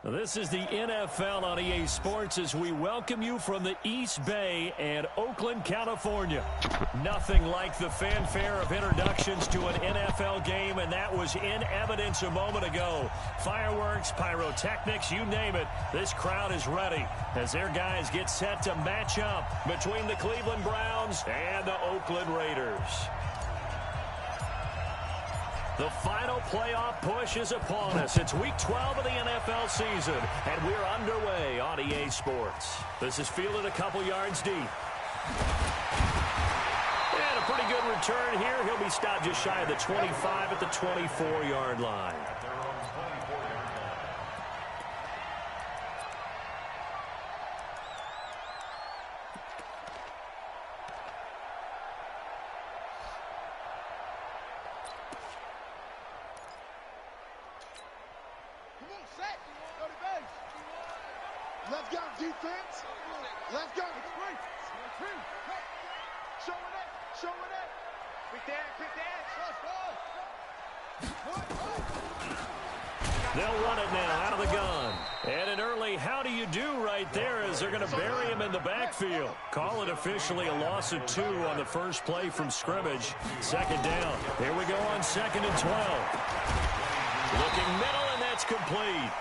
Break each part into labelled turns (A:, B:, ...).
A: This is the NFL on EA Sports as we welcome you from the East Bay and Oakland, California. Nothing like the fanfare of introductions to an NFL game, and that was in evidence a moment ago. Fireworks, pyrotechnics, you name it. This crowd is ready as their guys get set to match up between the Cleveland Browns and the Oakland Raiders. The final playoff push is upon us. It's Week 12 of the NFL season, and we're underway on EA Sports. This is fielded a couple yards deep. And a pretty good return here. He'll be stopped just shy of the 25 at the 24-yard line.
B: Let's go, defense. Let's go. Show it up. Quick dance.
A: They'll run it now out of the gun. And an early how do you do right there as they're going to bury him in the backfield. Call it officially a loss of 2 on the first play from scrimmage. Second down. Here we go on 2nd and 12. Looking middle, and that's complete.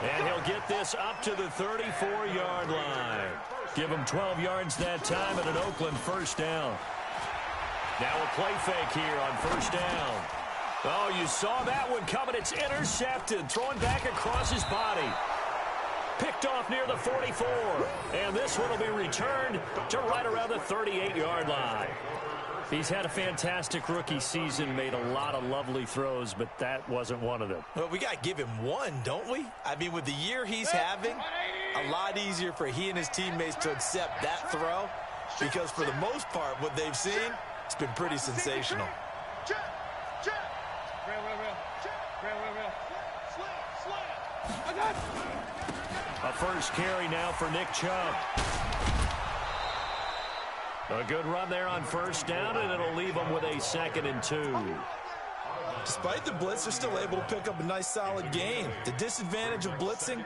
A: And he'll get this up to the 34-yard line. Give him 12 yards that time and an Oakland first down. Now a play fake here on first down. Oh, you saw that one coming. It's intercepted. Thrown back across his body. Picked off near the 44. And this one will be returned to right around the 38-yard line. He's had a fantastic rookie season, made a lot of lovely throws, but that wasn't one of them.
C: Well, we got to give him one, don't we? I mean, with the year he's having, a lot easier for he and his teammates to accept that throw because for the most part, what they've seen, it's been pretty sensational.
A: A first carry now for Nick Chubb. A good run there on first down, and it'll leave them with a 2nd and 2.
C: Despite the blitz, they're still able to pick up a nice, solid gain. The disadvantage of blitzing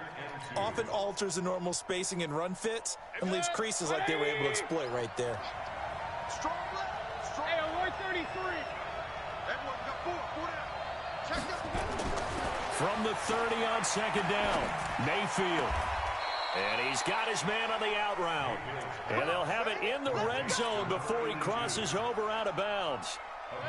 C: often alters the normal spacing and run fits and leaves creases like they were able to exploit right there.
B: Hey, on 133. Everyone got 4 down. Check this.
A: From the 30 on 2nd down, Mayfield. And he's got his man on the out route. And they'll have it in the red zone before he crosses over out of bounds.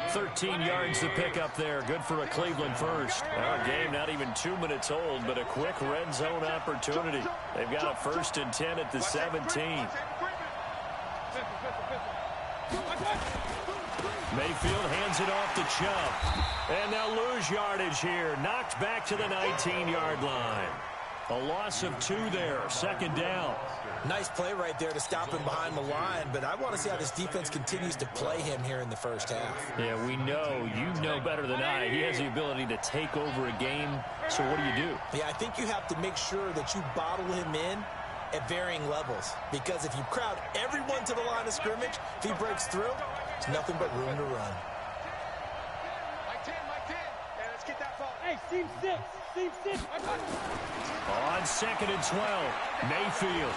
A: 13 yards to pick up there. Good for a Cleveland first. Our game not even 2 minutes old, but a quick red zone opportunity. They've got a 1st and 10 at the 17. Mayfield hands it off to Chubb. And they'll lose yardage here. Knocked back to the 19-yard line. A loss of 2 there, 2nd down.
C: Nice play right there to stop him behind the line, but I want to see how this defense continues to play him here in the first half.
A: Yeah, we know. You know better than I. He has the ability to take over a game, so what do?
C: Yeah, I think you have to make sure that you bottle him in at varying levels, because if you crowd everyone to the line of scrimmage, if he breaks through, there's nothing but room to run.
B: Mike 10. Hey, let's get that ball.
D: Hey, Team 6.
A: On 2nd and 12, Mayfield.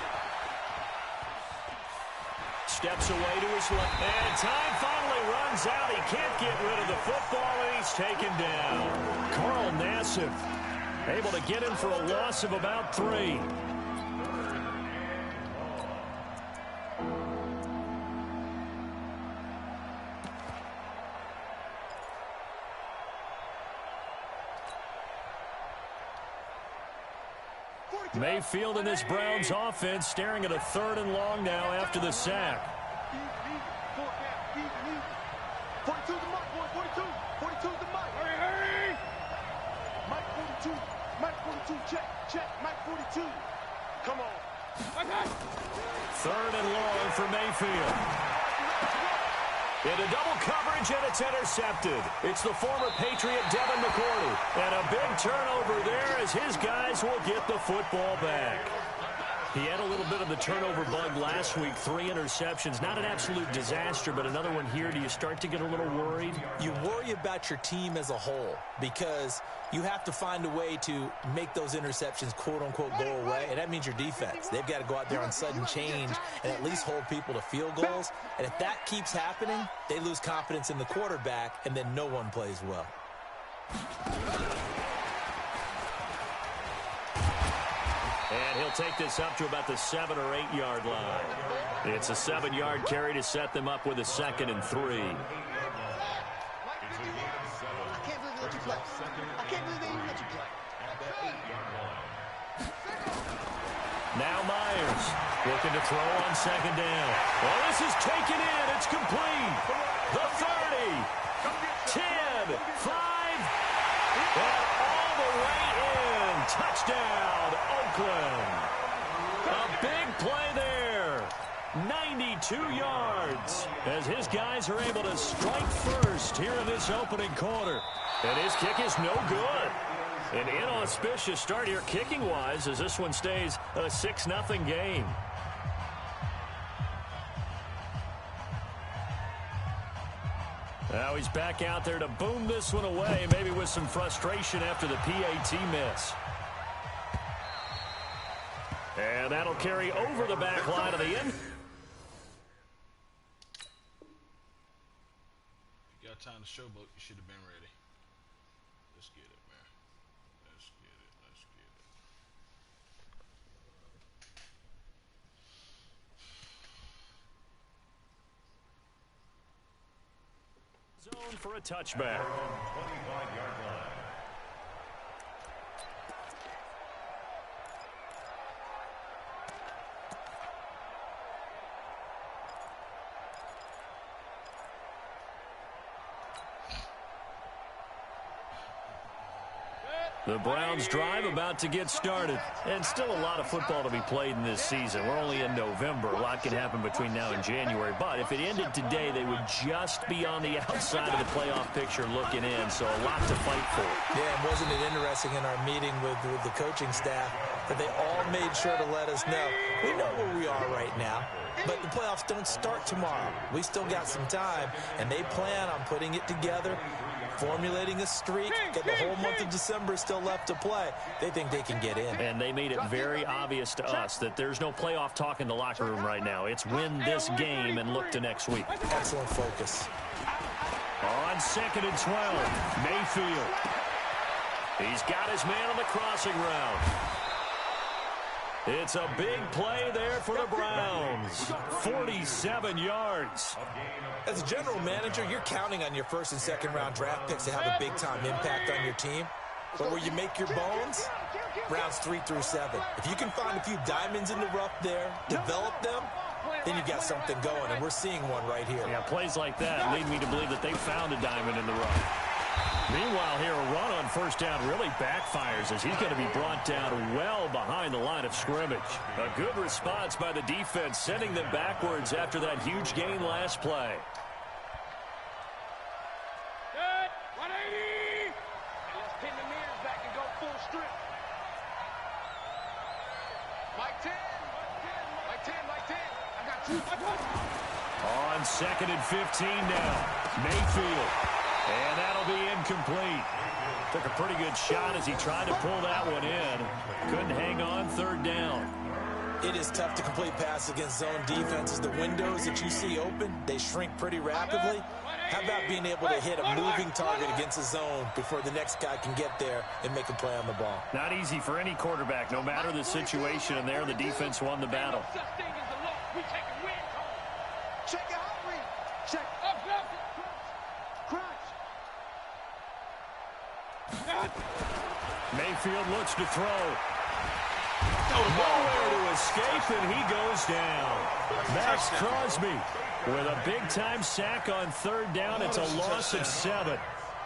A: Steps away to his left. And time finally runs out. He can't get rid of the football, and he's taken down. Carl Nassif able to get him for a loss of about 3. Mayfield and this Browns offense staring at a 3rd and long now after the sack.
B: 42 the Mike, boy. 42 the Mike. Hurry. Mike 42, check. Mike 42. Come on.
A: 3rd and long for Mayfield. Into double coverage, and it's intercepted. It's the former Patriot Devin McCourty. And a big turnover there as his guys will get the football back. He had a little bit of of the turnover bug last week, 3 interceptions. Not an absolute disaster, but another one here. Do you start to get a little worried?
C: You worry about your team as a whole because you have to find a way to make those interceptions, quote-unquote, go away, and that means your defense. They've got to go out there on sudden change and at least hold people to field goals. And if that keeps happening, they lose confidence in the quarterback, and then no one plays well.
A: And he'll take this up to about the 7 or 8 yard line. It's a 7-yard carry to set them up with a 2nd and 3.
B: I can't believe they let you play. I can't believe they even let you play.
A: Now Myers looking to throw on 2nd down. Well, this is taken in. It's complete. The 30, 10, 5, and all the way in. Touchdown, Oakland. A big play there. 92 yards as his guys are able to strike first here in this opening quarter. And his kick is no good. An inauspicious start here kicking-wise as this one stays a 6-0 game. Now he's back out there to boom this one away, maybe with some frustration after the PAT miss. And that'll carry over the back line of the end.
D: If you got time to showboat, you should have been ready. Let's get it, man. Let's get it. Let's get it.
A: Zone for a touchback.
E: 25-yard line.
A: The Browns drive about to get started. And still a lot of football to be played in this season. We're only in November. A lot can happen between now and January. But if it ended today, they would just be on the outside of the playoff picture looking in. So a lot to fight for.
C: Yeah, and wasn't it interesting in our meeting with the coaching staff that they all made sure to let us know, we know where we are right now, but the playoffs don't start tomorrow. We still got some time, and they plan on putting it together, formulating a streak, got the whole month of December still left to play. They think they can get in.
A: And they made it very obvious to us that there's no playoff talk in the locker room right now. It's win this game and look to next week.
C: Excellent focus.
A: On 2nd and 12, Mayfield. He's got his man on the crossing route. It's a big play there for the Browns. 47 yards.
C: As a general manager, you're counting on your 1st and 2nd round draft picks to have a big-time impact on your team. But where you make your bones, rounds 3 through 7. If you can find a few diamonds in the rough there, develop them, then you got something going, and we're seeing one right here.
A: Yeah, plays like that lead me to believe that they found a diamond in the rough. Meanwhile, here, a run on 1st down really backfires as he's going to be brought down well behind the line of scrimmage. A good response by the defense, sending them backwards after that huge gain last play.
B: Good. 180. Let's pin the mirrors back and go full strip. Mike 10. Mike 10. Mike 10. I got you.
A: On 2nd and 15 now, Mayfield. And that'll be incomplete. Took a pretty good shot as he tried to pull that one in. Couldn't hang on 3rd down.
C: It is tough to complete passes against zone defenses. The windows that you see open, they shrink pretty rapidly. How about being able to hit a moving target against a zone before the next guy can get there and make a play on the ball?
A: Not easy for any quarterback, no matter the situation. And there, the defense won the battle.
B: Check your heart rate. Check. Up, crunch.
A: Mayfield looks to throw. Nowhere to escape, and he goes down. Max Crosby with a big-time sack on 3rd down. It's a loss of 7.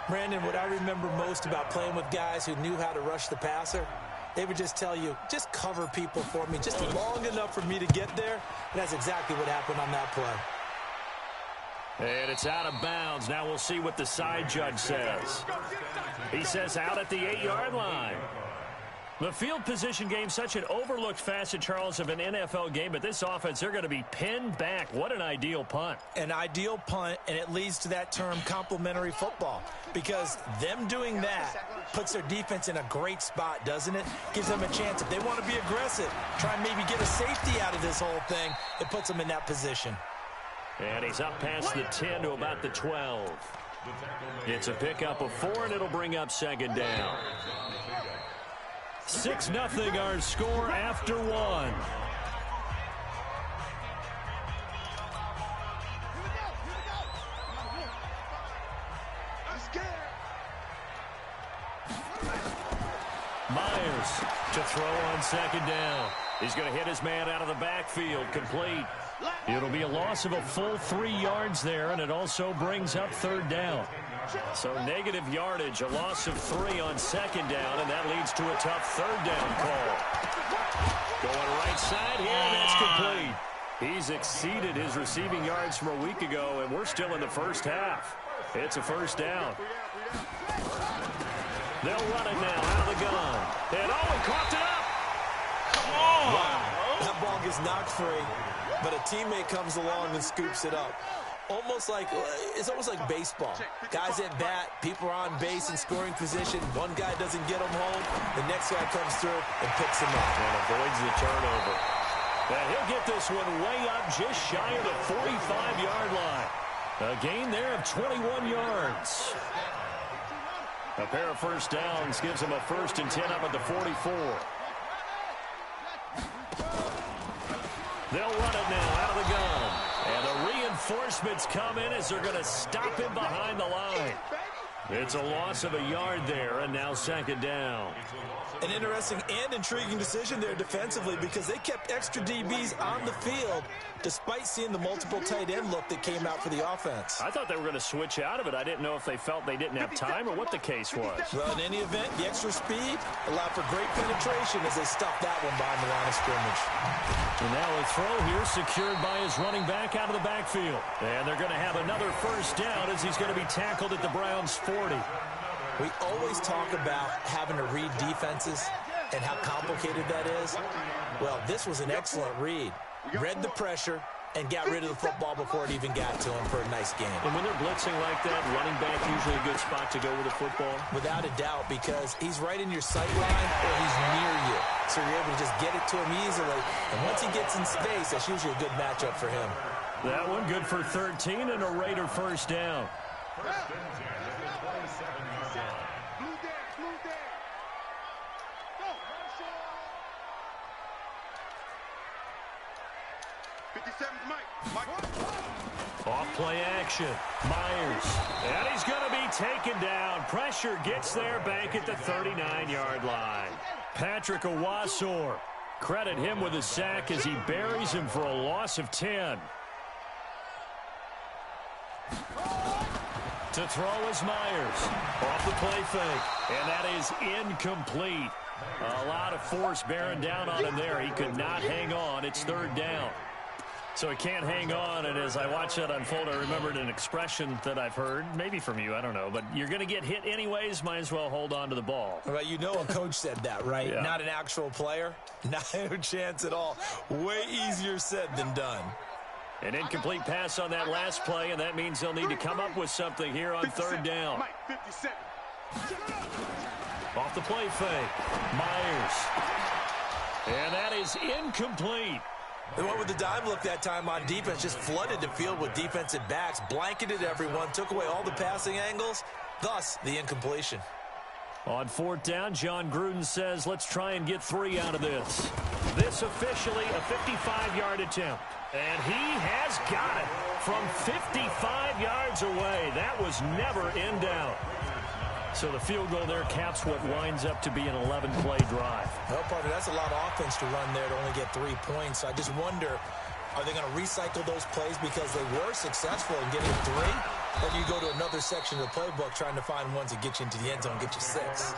C: Brandon, what I remember most about playing with guys who knew how to rush the passer, they would just tell you, just cover people for me, just long enough for me to get there. And that's exactly what happened on that play.
A: And it's out of bounds. Now we'll see what the side judge says. He says out at the 8-yard line. The field position game, such an overlooked facet, Charles, of an NFL game, but this offense, they're going to be pinned back. What an ideal punt.
C: An ideal punt, and it leads to that term complementary football, because them doing that puts their defense in a great spot, doesn't it? Gives them a chance. If they want to be aggressive, try and maybe get a safety out of this whole thing, it puts them in that position.
A: And he's up past the 10 to about the 12. It's a pickup of 4, and it'll bring up second down. 6-0 our score after 1. Myers to throw on second down. He's going to hit his man out of the backfield, complete. It'll be a loss of a full 3 yards there, and it also brings up third down. So negative yardage, a loss of 3 on second down, and that leads to a tough third down call. Going right side here, and that's complete. He's exceeded his receiving yards from a week ago, and we're still in the first half. It's a first down. They'll run it now out of the gun. And he coughed it up. Come on.
C: Wow. That ball gets knocked free, but a teammate comes along and scoops it up. It's almost like baseball. Guys at bat, people are on base in scoring position. One guy doesn't get them home. The next guy comes through and picks him up.
A: And avoids the turnover. And he'll get this one way up just shy of the 45-yard line. A gain there of 21 yards. A pair of first downs gives him a 1st and 10 up at the 44. They'll run it now out of the gun. And the reinforcements come in as they're going to stop him behind the line. It's a loss of a yard there, and now second down.
C: An interesting and intriguing decision there defensively, because they kept extra DBs on the field despite seeing the multiple tight end look that came out for the offense.
A: I thought they were going to switch out of it. I didn't know if they felt they didn't have time or what the case was.
C: Well, in any event, the extra speed allowed for great penetration as they stuffed that one behind the line of scrimmage.
A: And now a throw here secured by his running back out of the backfield. And they're going to have another first down as he's going to be tackled at the Browns' 40.
C: We always talk about having to read defenses and how complicated that is. Well, this was an excellent read. Read the pressure and got rid of the football before it even got to him for a nice game.
A: And when they're blitzing like that, running back usually a good spot to go with the football?
C: Without a doubt, because he's right in your sight line or he's near you. So you're able to just get it to him easily. And once he gets in space, that's usually a good matchup for him.
A: That one good for 13 and a Raider first down. Off play action. Myers. And he's going to be taken down. Pressure gets there back at the 39-yard line. Patrick Owasor. Credit him with a sack as he buries him for a loss of 10. To throw is Myers. Off the play fake. And that is incomplete. A lot of force bearing down on him there. He could not hang on. It's third down. So he can't hang on, and as I watch that unfold, I remembered an expression that I've heard, maybe from you, I don't know, but you're going to get hit anyways, might as well hold on to the ball.
C: Well, you know a coach said that, right?
A: Yeah.
C: Not an actual player. Not a chance at all. Way easier said than done.
A: An incomplete pass on that last play, and that means they'll need to come up with something here on third down. Off the play fake. Myers. And that is incomplete.
C: They went with the dime look that time on defense, just flooded the field with defensive backs, blanketed everyone, took away all the passing angles, thus the incompletion.
A: On fourth down, John Gruden says, let's try and get 3 out of this. This officially a 55-yard attempt. And he has got it from 55 yards away. That was never in doubt. So the field goal there caps what winds up to be an 11-play drive.
C: Well, partner, that's a lot of offense to run there to only get 3 points. So I just wonder, are they going to recycle those plays because they were successful in getting 3? Or do you go to another section of the playbook trying to find ones that get you into the end zone, get you 6?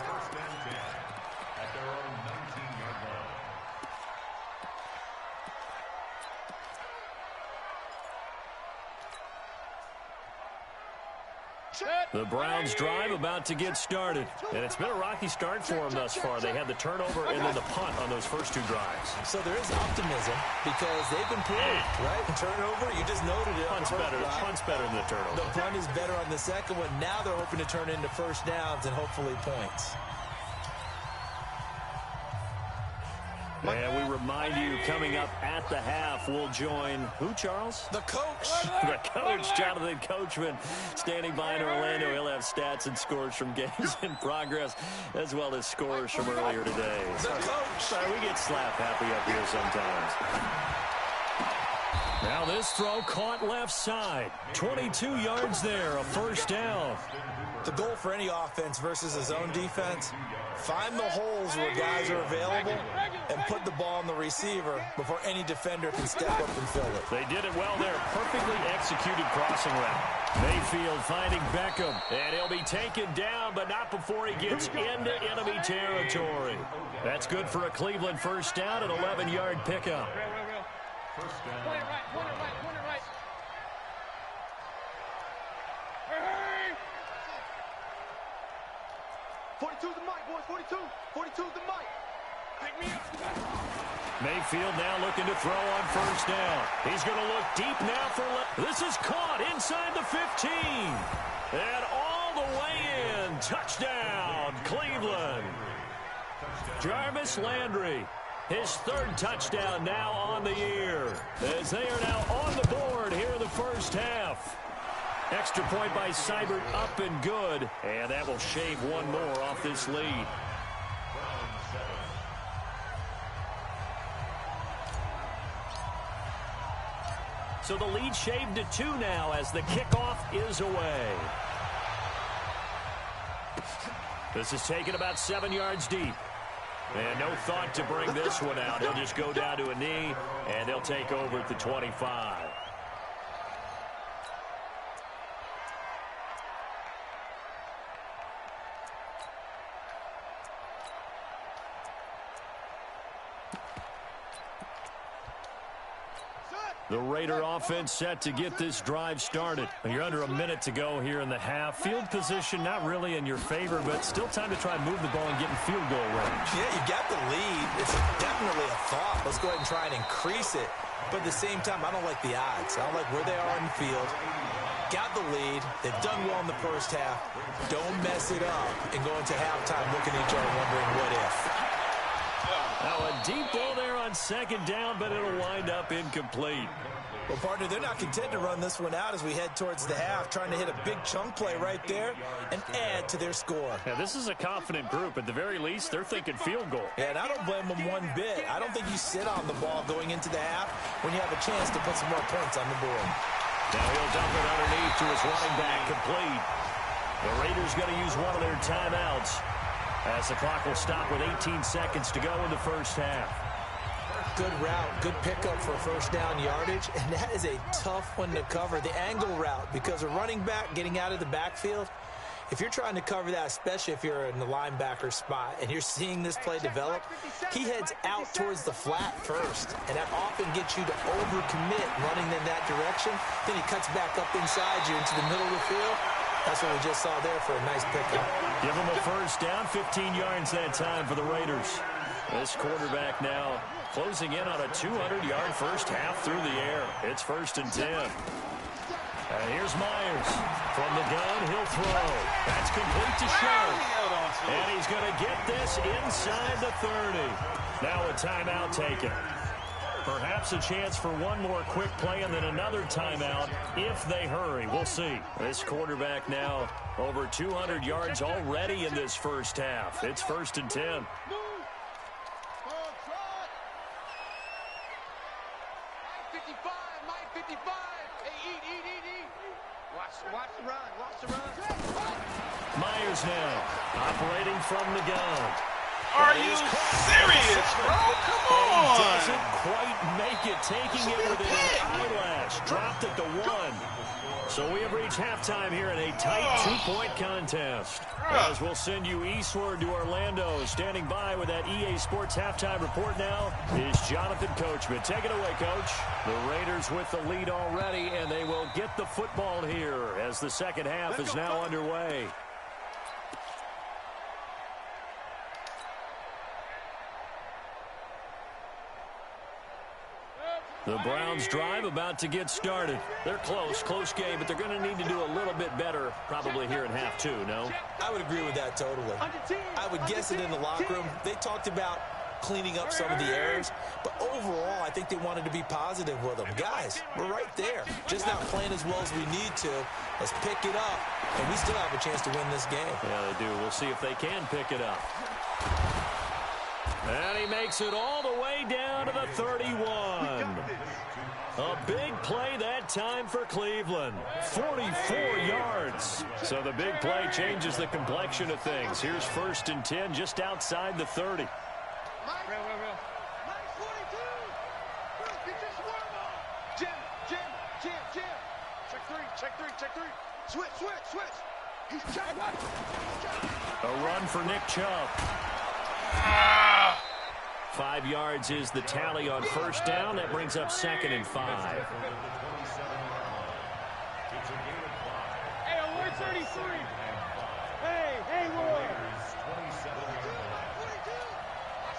A: The Browns drive about to get started. And it's been a rocky start for them thus far. They had the turnover and then the punt on those first two drives.
C: So there is optimism because they've improved, right? Turnover, you just noted it.
A: Punt's better than the turnover.
C: The punt is better on the second one. Now they're hoping to turn into first downs and hopefully points.
A: And we remind you, coming up at the half, we'll join who, Charles?
C: The coach.
A: The coach, Jonathan Coachman, standing by in Orlando. He'll have stats and scores from games in progress, as well as scores from earlier today.
C: The coach.
A: Sorry, we get slap happy up here sometimes. Now this throw caught left side. 22 yards there, a first down.
C: The goal for any offense versus a zone defense, find the holes where guys are available and put the ball on the receiver before any defender can step up and fill it.
A: They did it well there. Perfectly executed crossing route. Mayfield finding Beckham, and he'll be taken down, but not before he gets into enemy territory. That's good for a Cleveland first down, an 11-yard pickup.
E: First down.
B: Point it right, point it right, point it right. Hey! 42's the mic, boys, 42's the mic. Pick me up.
A: Mayfield now looking to throw on first down. He's going to look deep now for this is caught inside the 15. And all the way in. Touchdown, Cleveland. Jarvis Landry. His third touchdown now on the year, as they are now on the board here in the first half. Extra point by Seibert, up and good, and that will shave one more off this lead. So the lead shaved to 2 now as the kickoff is away. This is taken about 7 yards deep. And no thought to bring this one out. He'll just go down to a knee, and they'll take over at the 25. The Raider offense set to get this drive started. You're under a minute to go here in the half. Field position not really in your favor, but still time to try and move the ball and get in field goal range.
C: Yeah, you got the lead. It's definitely a thought. Let's go ahead and try and increase it. But at the same time, I don't like the odds. I don't like where they are on the field. Got the lead. They've done well in the first half. Don't mess it up and go into halftime looking at each other wondering what if.
A: Now a deep ball there on second down, but it'll wind up incomplete.
C: Well, partner, they're not content to run this one out as we head towards the half, trying to hit a big chunk play right there and add to their score.
A: Yeah, this is a confident group. At the very least, they're thinking field goal.
C: Yeah, and I don't blame them one bit. I don't think you sit on the ball going into the half when you have a chance to put some more points on the board.
A: Now he'll dump it underneath to his running back, complete. The Raiders going to use one of their timeouts as the clock will stop with 18 seconds to go in the first half.
C: Good route, good pickup for first down yardage, and that is a tough one to cover. The angle route, because a running back getting out of the backfield, if you're trying to cover that, especially if you're in the linebacker spot and you're seeing this play develop, he heads out towards the flat first, and that often gets you to overcommit running in that direction. Then he cuts back up inside you into the middle of the field. That's what we just saw there for a nice pickup.
A: Give him a first down, 15 yards that time for the Raiders. This quarterback now closing in on a 200-yard first half through the air. It's 1st and 10. And here's Myers. From the gun, he'll throw. That's complete to Show. And he's going to get this inside the 30. Now a timeout taken. Perhaps a chance for one more quick play and then another timeout if they hurry. We'll see. This quarterback now over 200 yards already in this first half. It's 1st and 10. Myers now operating from the gun.
D: Are you serious, bro? Come on!
A: Doesn't quite make Pickett taking it with an eyelash. Dropped at the 1. So we have reached halftime here in a tight 2-point contest. As we'll send you eastward to Orlando. Standing by with that EA Sports halftime report now is Jonathan Coachman. Take it away, Coach. The Raiders with the lead already, and they will get the football here as the second half is now underway. The Browns drive about to get started. They're close game, but they're going to need to do a little bit better probably here in half 2, no?
C: I would agree with that totally. I would guess it in the locker room. They talked about cleaning up some of the errors, but overall, I think they wanted to be positive with them. Guys, we're right there. Just not playing as well as we need to. Let's pick it up, and we still have a chance to win this game.
A: Yeah, they do. We'll see if they can pick it up. And he makes it all the way down to the 31. A big play that time for Cleveland. 44 yards. So the big play changes the complexion of things. Here's 1st and 10 just outside the 30.
B: Check three. Switch. He's checked.
A: A run for Nick Chubb. 5 yards is the tally on 1st down. That brings up 2nd and 5.
B: Hey, alert 33. Hey, Roy. I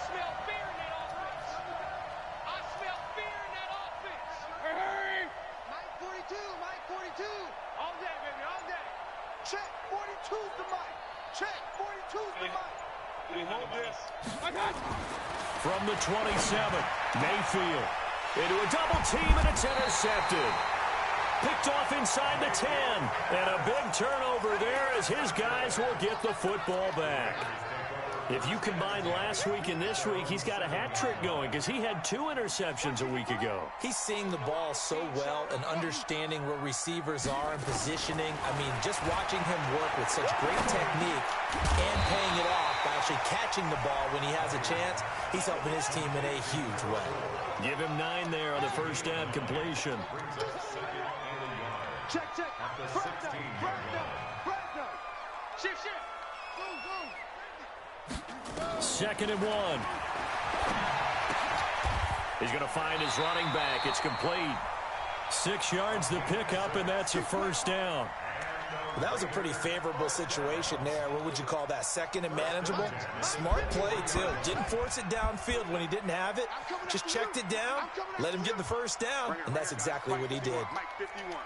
B: smell fear in that offense. Hurry. Mike 42. All day, baby, all day. Check, 42's the mic. Check, 42's the mic. I got you.
A: From the 27, Mayfield into a double team, and it's intercepted. Picked off inside the 10, and a big turnover there as his guys will get the football back. If you combine last week and this week, he's got a hat trick going because he had 2 interceptions a week ago.
C: He's seeing the ball so well and understanding where receivers are and positioning. I mean, just watching him work with such great technique and paying it off by actually catching the ball when he has a chance, he's helping his team in a huge way.
A: Give him 9 there on the 1st down completion.
B: Check. Brandon. Shift. Go.
A: 2nd and 1. He's going to find his running back. It's complete. 6 yards to pick up, and that's a 1st down.
C: Well, that was a pretty favorable situation there. What would you call that? 2nd and manageable? Smart play, too. Didn't force it downfield when he didn't have it. Just checked it down, let him get the 1st down, and that's exactly what he did.
B: Mike 51. You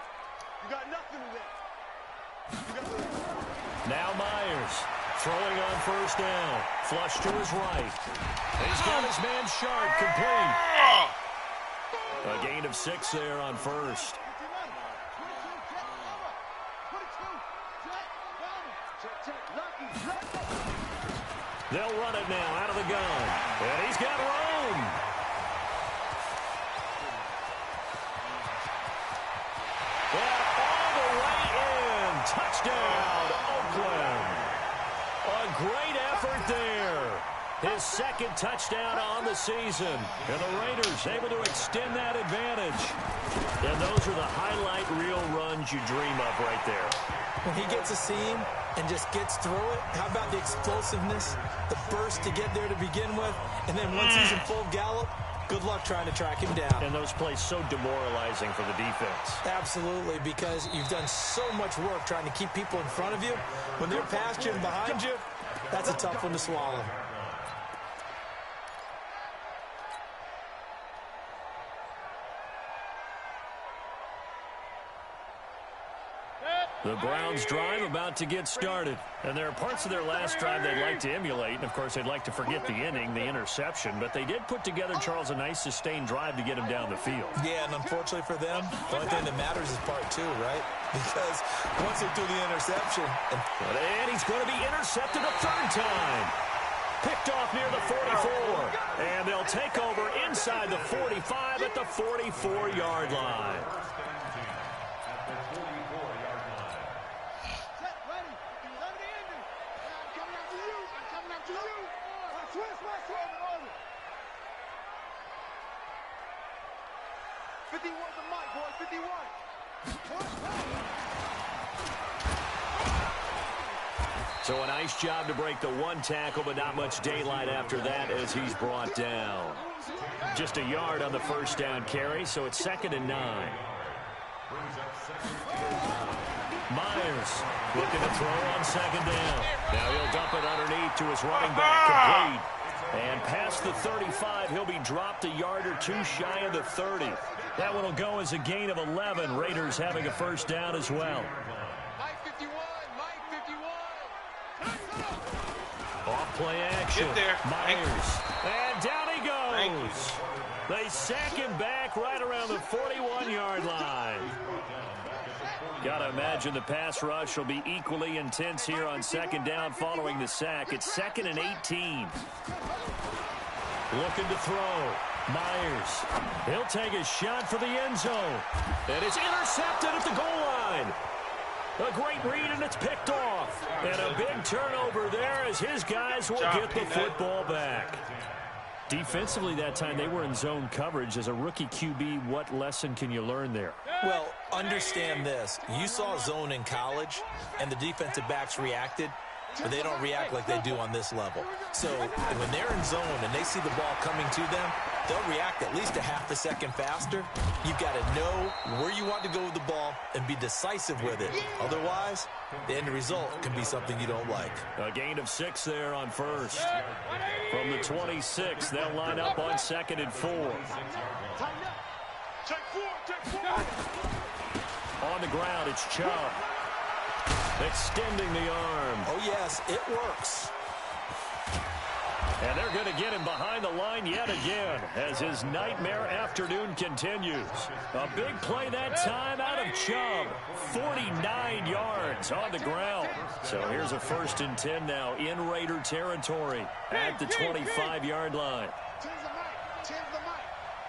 B: got nothing to that.
A: Now Myers throwing on 1st down. Flush to his right. He's got his man Sharp complete. A gain of 6 there on 1st. They'll run it now out of the gun. And he's got room. And all the way in. Touchdown, Oakland. A great effort there. His 2nd touchdown on the season. And the Raiders able to extend that advantage. And those are the highlight reel runs you dream of right there.
C: When he gets a seam and just gets through it, how about the explosiveness, the burst to get there to begin with, and then once he's in full gallop, good luck trying to track him down.
A: And those plays so demoralizing for the defense.
C: Absolutely, because you've done so much work trying to keep people in front of you. When they're past you and behind you, that's a tough one to swallow.
A: The Browns drive about to get started. And there are parts of their last drive they'd like to emulate. And, of course, they'd like to forget the inning, the interception. But they did put together, Charles, a nice sustained drive to get him down the field.
C: Yeah, and unfortunately for them, the only thing that matters is part 2, right? Because once they do the interception.
A: And he's going to be intercepted a 3rd time. Picked off near the 44. And they'll take over inside the 45 at the 44-yard line.
B: 51 to Mike, boys, 51.
A: So a nice job to break the one tackle, but not much daylight after that as he's brought down. Just a yard on the first down carry, so it's 2nd and 9. Myers looking to throw on 2nd down. Now he'll dump it underneath to his running back, complete. And past the 35, he'll be dropped a yard or two shy of the 30. That one will go as a gain of 11. Raiders having a first down as well.
B: Mike 51, Mike 51.
A: Off play action.
F: Get there.
A: Myers. And down he goes. They sack him back right around the 41-yard line. Got to imagine the pass rush will be equally intense here on 2nd down following the sack. It's 2nd and 18. Looking to throw. Myers. He'll take a shot for the end zone. And it's intercepted at the goal line. A great read, and it's picked off. And a big turnover there as his guys will get the football back. Defensively that time, they were in zone coverage. As a rookie QB, what lesson can you learn there?
C: Well, understand this. You saw zone in college, and the defensive backs reacted, but they don't react like they do on this level. So when they're in zone and they see the ball coming to them, they'll react at least a half a second faster. You've got to know where you want to go with the ball and be decisive with it. Otherwise, the end result can be something you don't like.
A: A gain of 6 there on first. From the 26, they'll line up on 2nd and 4. On the ground, it's Chubb. Extending the arm.
C: Oh, yes, it works.
A: And they're going to get him behind the line yet again as his nightmare afternoon continues. A big play that time out of Chubb. 49 yards on the ground. So here's a 1st and 10 now in Raider territory at the 25-yard line.
B: Change the mic. Change the mic.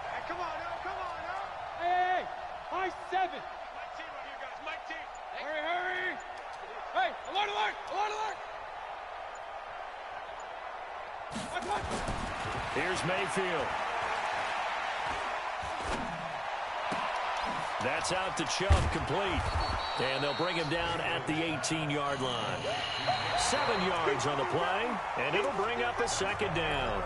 B: Hey, come on now. Come on now. Hey, high 7. Mike team right here, guys. Mike team. Hurry, hurry. Hey, alert, alert, alert, alert.
A: Here's Mayfield. That's out to Chubb, complete. And they'll bring him down at the 18-yard line. 7 yards on the play, and it'll bring up a 2nd down.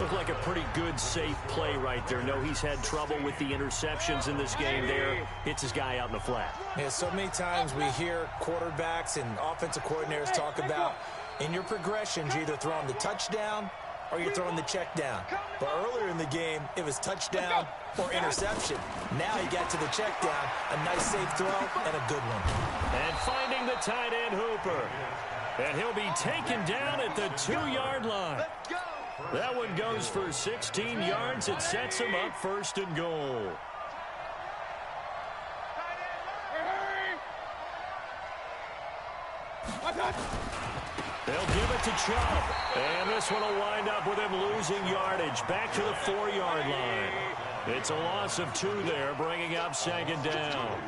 A: Looked like a pretty good, safe play right there. No, he's had trouble with the interceptions in this game there. Hits his guy out in the flat.
C: Yeah, so many times we hear quarterbacks and offensive coordinators talk about in your progressions, you're either throwing the touchdown or you're throwing the check down. But earlier in the game, it was touchdown or interception. Now he got to the check down, a nice safe throw, and a good one.
A: And finding the tight end Hooper. And he'll be taken down at the 2-yard line. That one goes for 16 yards. It sets him up 1st and goal. They'll give it to Chubb. And this one will wind up with him losing yardage. Back to the 4-yard line. It's a loss of 2 there, bringing up 2nd down.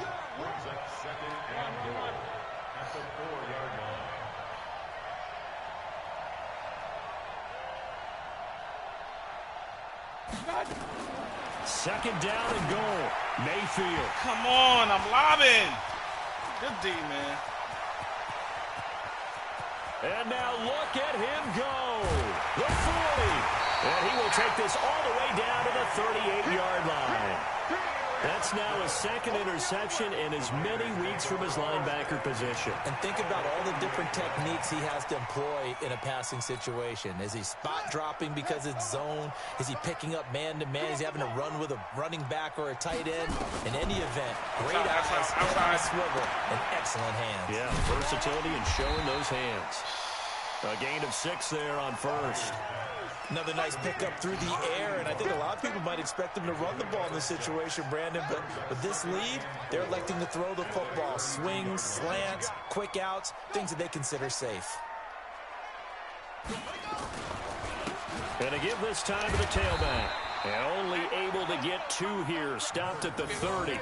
A: Second down and goal. Mayfield.
F: Come on, I'm lobbing. Good D, man.
A: And now look at him go. The 40. And he will take this all the way down to the 38-yard line. That's now his 2nd interception in as many weeks from his linebacker position.
C: And think about all the different techniques he has to employ in a passing situation. Is he spot dropping because it's zone? Is he picking up man-to-man? Is he having to run with a running back or a tight end? In any event, great eyes, head on a swivel, and excellent hands.
A: Yeah, versatility and showing those hands. A gain of 6 there on first.
C: Another nice pickup through the air, and I think a lot of people might expect him to run the ball in this situation, Brandon, but with this lead, they're electing to throw the football. Swings, slants, quick outs, things that they consider safe.
A: And to give this time to the tailback. And only able to get 2 here, stopped at the 30.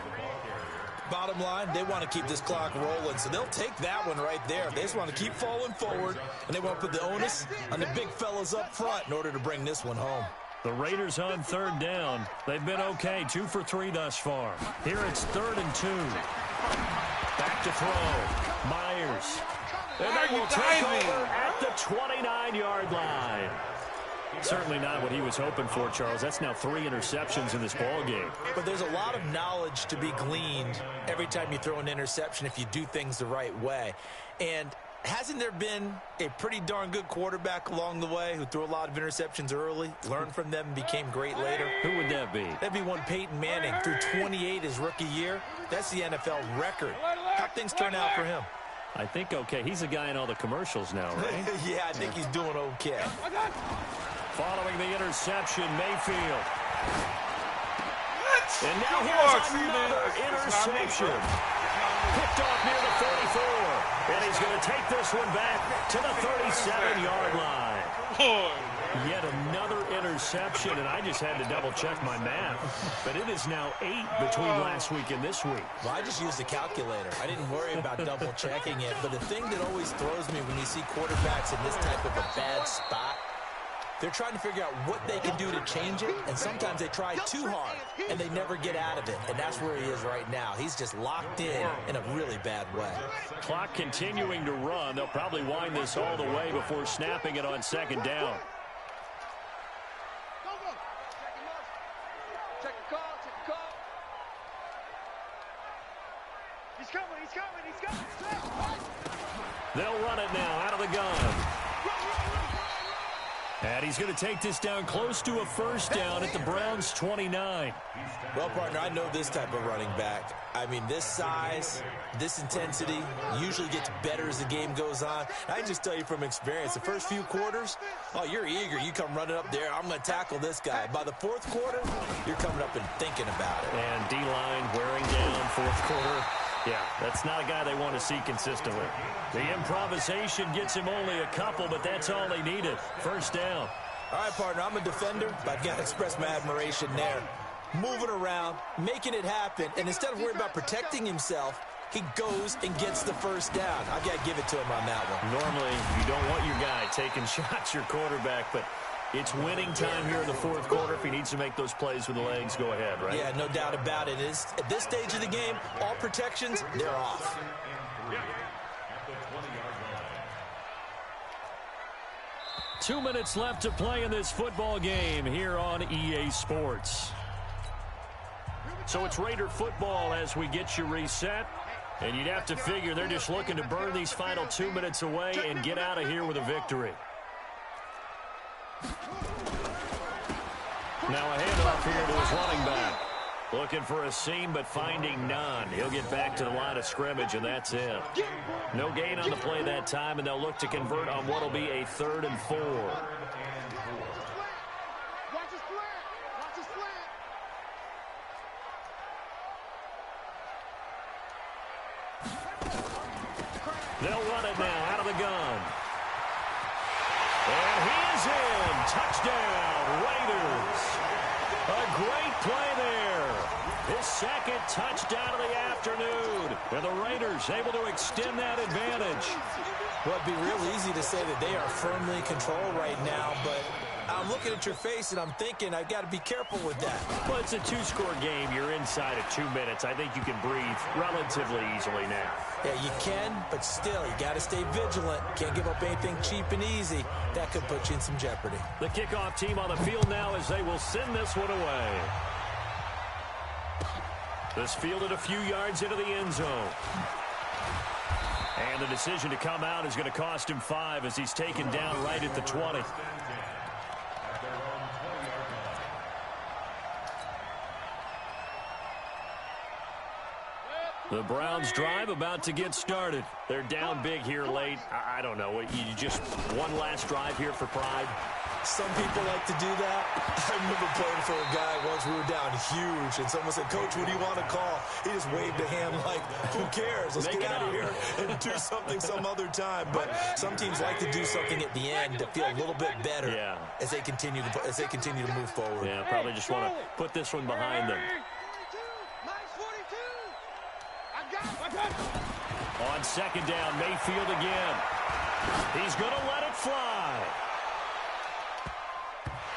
C: Bottom line, they want to keep this clock rolling, so they'll take that one right there. They just want to keep falling forward, and they want to put the onus on the big fellas up front in order to bring this one home.
A: The Raiders on third down. They've been okay, 2 for 3 thus far. Here it's 3rd and 2. Back to throw. Myers. And they will take over at the 29-yard line. Certainly not what he was hoping for, Charles. That's now 3 interceptions in this ball game.
C: But there's a lot of knowledge to be gleaned every time you throw an interception if you do things the right way. And hasn't there been a pretty darn good quarterback along the way who threw a lot of interceptions early, learned from them, and became great later?
A: Who would that be?
C: That'd be one Peyton Manning, threw 28 his rookie year. That's the NFL record. How'd things turn out for him?
A: I think okay. He's a guy in all the commercials now, right?
C: Yeah, I think he's doing okay.
A: Following the interception, Mayfield.
F: What?
A: And now here's another interception. Picked off near the 44. And he's going to take this one back to the 37-yard line.
F: Boy.
A: Yet another interception, and I just had to double-check my math. But it is now 8 between last week and this week.
C: Well, I just used a calculator. I didn't worry about double-checking it. But the thing that always throws me when you see quarterbacks in this type of a bad spot, they're trying to figure out what they can do to change it, and sometimes they try too hard, and they never get out of it. And that's where he is right now. He's just locked in a really bad way.
A: Clock continuing to run. They'll probably wind this all the way before snapping it on 2nd down.
B: Check the call, check the call. He's coming.
A: They'll run it now out of the gun. And he's going to take this down close to a 1st down at the Browns' 29.
C: Well, partner, I know this type of running back. I mean, this size, this intensity usually gets better as the game goes on. I can just tell you from experience, the first few quarters, oh, you're eager. You come running up there, I'm going to tackle this guy. By the 4th quarter, you're coming up and thinking about it.
A: And D-line wearing down 4th quarter. Yeah, that's not a guy they want to see consistently. The improvisation gets him only a couple, but that's all they needed. 1st down.
C: All right, partner, I'm a defender, but I've got to express my admiration there. Moving around, making it happen, and instead of worrying about protecting himself, he goes and gets the 1st down. I've got to give it to him on that one.
A: Normally, you don't want your guy taking shots, your quarterback, but it's winning time here in the 4th quarter. If he needs to make those plays with the legs, go ahead, right?
C: Yeah, no doubt about it. At this stage of the game, all protections, they're off.
E: At the 20-yard line.
A: 2 minutes left to play in this football game here on EA Sports. So it's Raider football as we get you reset. And you'd have to figure they're just looking to burn these final 2 minutes away and get out of here with a victory. Now a handoff here to his running back. Looking for a seam, but finding none. He'll get back to the line of scrimmage, and that's it. No gain on the play that time, and they'll look to convert on what will be a 3rd and 4. They'll run it now out of the gun. And he is in. Touchdown, Raiders. A great play there. His 2nd touchdown of the afternoon. And the Raiders able to extend that advantage.
C: Well, it'd be real easy to say that they are firmly in control right now, but I'm looking at your face and I'm thinking I've got to be careful with that.
A: Well, it's a 2-score game. You're inside of 2 minutes. I think you can breathe relatively easily now.
C: Yeah, you can, but still, you got to stay vigilant. Can't give up anything cheap and easy. That could put you in some jeopardy.
A: The kickoff team on the field now as they will send this one away. This fielded a few yards into the end zone. And the decision to come out is going to cost him 5 as he's taken down right at the 20. The Browns drive about to get started. They're down big here late. I don't know. You just one last drive here for pride?
C: Some people like to do that. I remember playing for a guy once. We were down huge, and someone said, "Coach, what do you want to call?" He just waved a hand like, "Who cares? Let's get out of here and do something some other time." But some teams like to do something at the end to feel a little bit better as they continue to move forward.
A: Yeah, probably just want to put this one behind them. On 2nd down, Mayfield again. He's going to let it fly.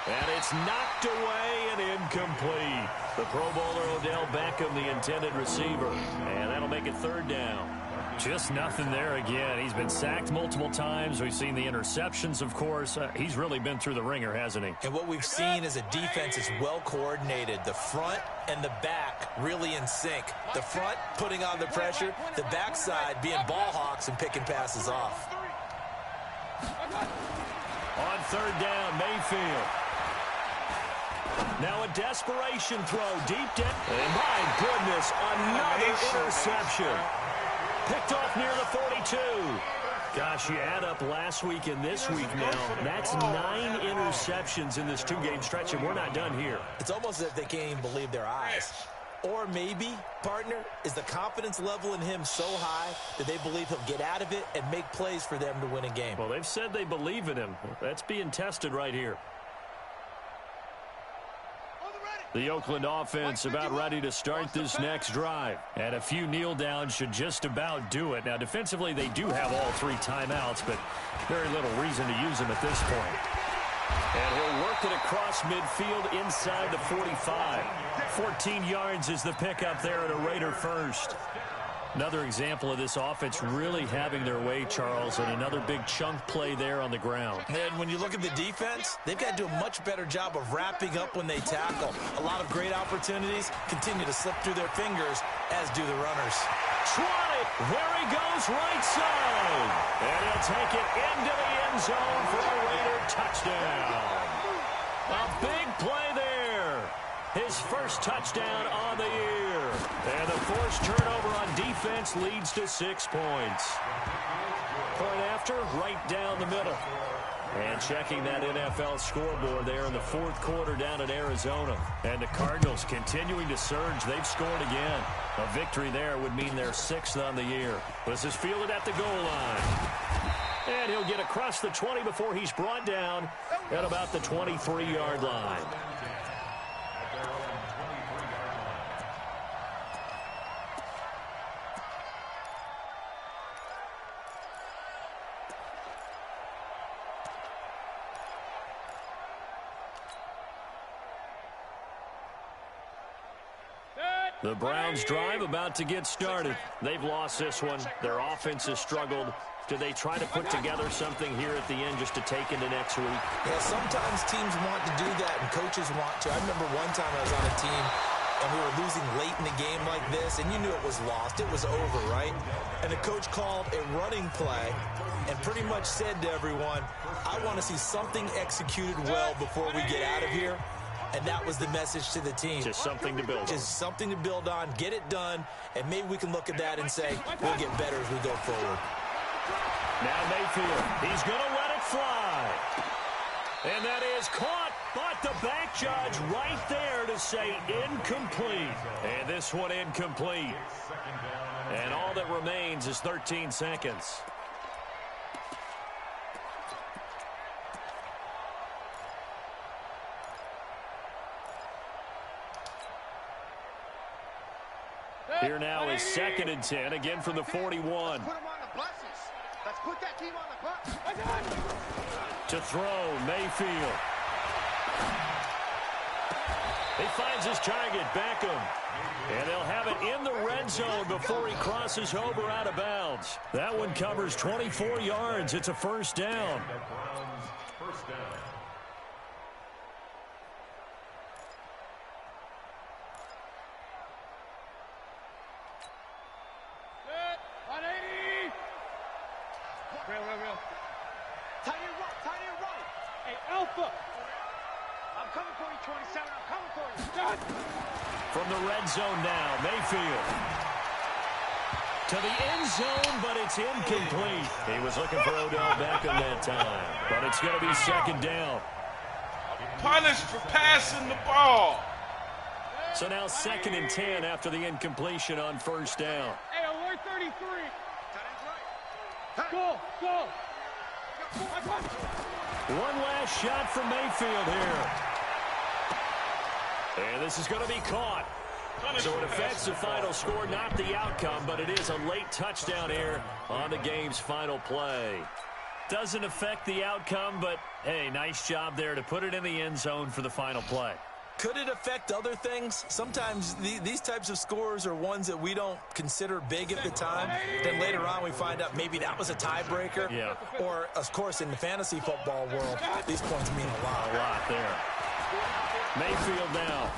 A: And it's knocked away and incomplete. The Pro Bowler Odell Beckham, the intended receiver. And that'll make it 3rd down. Just nothing there again. He's been sacked multiple times. We've seen the interceptions, of course. He's really been through the ringer, hasn't he?
C: And what we've seen is a defense is well coordinated. The front and the back really in sync. The front putting on the pressure, the backside being ball hawks and picking passes off.
A: On 3rd down, Mayfield. Now a desperation throw deep down. And my goodness, another interception. Picked off near the 42. Gosh, you add up last week and this week now. That's 9 interceptions in this 2-game stretch, and we're not done here.
C: It's almost as if they can't even believe their eyes. Or maybe, partner, is the confidence level in him so high that they believe he'll get out of it and make plays for them to win a game.
A: Well, they've said they believe in him. That's being tested right here. The Oakland offense about ready to start this next drive. And a few kneel downs should just about do it. Now, defensively, they do have all 3 timeouts, but very little reason to use them at this point. And he'll work it across midfield inside the 45. 14 yards is the pickup there at a Raider first. Another example of this offense really having their way, Charles, and another big chunk play there on the ground.
C: And when you look at the defense, they've got to do a much better job of wrapping up when they tackle. A lot of great opportunities continue to slip through their fingers, as do the runners.
A: 20. There he goes, right side. And he'll take it into the end zone for a Raider touchdown. A big play there. His first touchdown on the year. And the forced turnover on defense leads to 6 points. Point after, right down the middle. And checking that NFL scoreboard there in the 4th quarter down in Arizona. And the Cardinals continuing to surge. They've scored again. A victory there would mean their 6th on the year. This is fielded at the goal line. And he'll get across the 20 before he's brought down at about the 23-yard line. The Browns drive about to get started. They've lost this one. Their offense has struggled. Do they try to put together something here at the end just to take into next week?
C: Yeah, sometimes teams want to do that and coaches want to. I remember one time I was on a team and we were losing late in the game like this, and you knew it was lost. It was over, right? And the coach called a running play and pretty much said to everyone, I want to see something executed well before we get out of here. And that was the message to the team.
A: Just something to build on.
C: Just something to build on, get it done, and maybe we can look at that and say, we'll get better as we go forward.
A: Now Mayfield, he's going to let it fly. And that is caught, but the back judge right there to say incomplete. And this one incomplete. And all that remains is 13 seconds. Here now is 2nd and 10, again from the 41.
B: Put him on the buses. Let's put that team on the bus.
A: To throw, Mayfield. He finds his target, Beckham. And they'll have it in the red zone before he crosses over out of bounds. That one covers 24 yards. It's a first down.
E: First down.
B: Real. Tight end right. Hey, Alpha. I'm coming for you, 27. I'm coming for you.
A: From the red zone now, Mayfield. To the end zone, but it's incomplete. He was looking for Odell Beckham that time. But it's going to be 2nd down.
F: Punished for passing the ball.
A: So now 2nd and 10 after the incompletion on first down.
B: Hey, alert 33. Go.
A: One last shot from Mayfield here. And this is going to be caught. So it affects the final score, not the outcome, but it is a late touchdown here on the game's final play. Doesn't affect the outcome, but, hey, nice job there to put it in the end zone for the final play.
C: Could it affect other things? Sometimes these types of scores are ones that we don't consider big at the time. Then later on we find out maybe that was a tiebreaker.
A: Yeah.
C: Or, of course, in the fantasy football world, these points mean a lot.
A: A lot there. Mayfield now.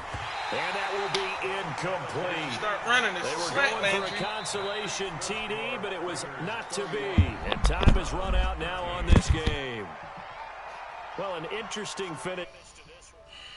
A: And that will be incomplete.
F: Start running this.
A: They were
F: slant,
A: going
F: Landry.
A: for a consolation TD, but it was not to be. And time has run out now on this game. Well, an interesting finish.